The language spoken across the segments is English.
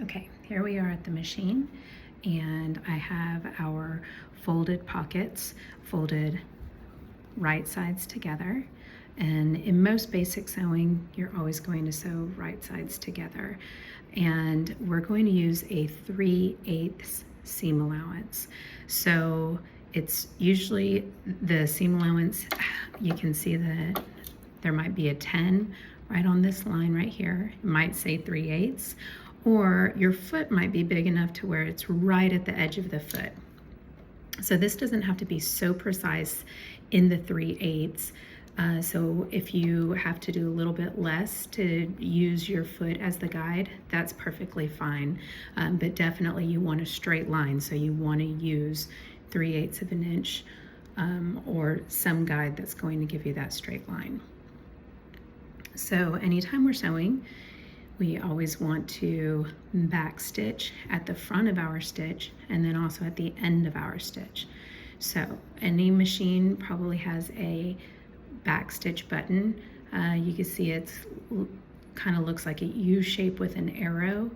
Okay, here we are at the machine, and I have our folded pockets folded right sides together. And in most basic sewing, you're always going to sew right sides together. And we're going to use a 3/8 seam allowance. So it's usually the seam allowance, you can see that there might be a 10 right on this line right here. It might say 3/8, or your foot might be big enough to where it's right at the edge of the foot. So this doesn't have to be so precise in the 3/8. So if you have to do a little bit less to use your foot as the guide, that's perfectly fine. But definitely you want a straight line, so you want to use 3/8 of an inch or some guide that's going to give you that straight line. So anytime we're sewing, we always want to back stitch at the front of our stitch and then also at the end of our stitch. So any machine probably has a back stitch button. You can see it's kind of looks like a U shape with an arrow.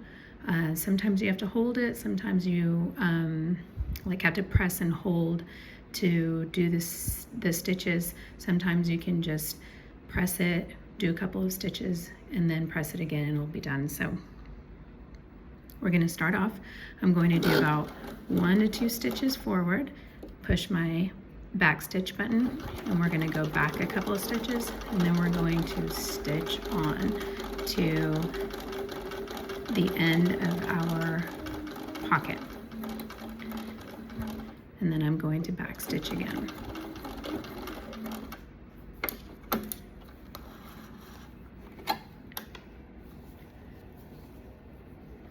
Sometimes you have to hold it, sometimes you like have to press and hold to do the stitches. Sometimes you can just press it, do a couple of stitches, and then press it again and it'll be done. So we're going to start off. I'm going to do about 1 to 2 stitches forward, push my back stitch button, and we're going to go back a couple of stitches, and then we're going to stitch on to the end of our pocket. And then I'm going to back stitch again.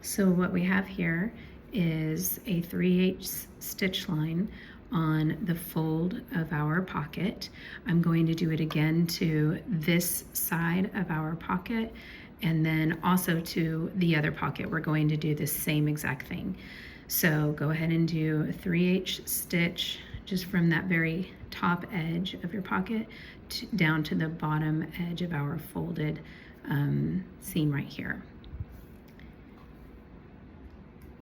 So what we have here is a 3/8 stitch line on the fold of our pocket. I'm going to do it again to this side of our pocket, and then also to the other pocket. We're going to do the same exact thing. So go ahead and do a 3/8 stitch just from that very top edge of your pocket down to the bottom edge of our folded seam right here.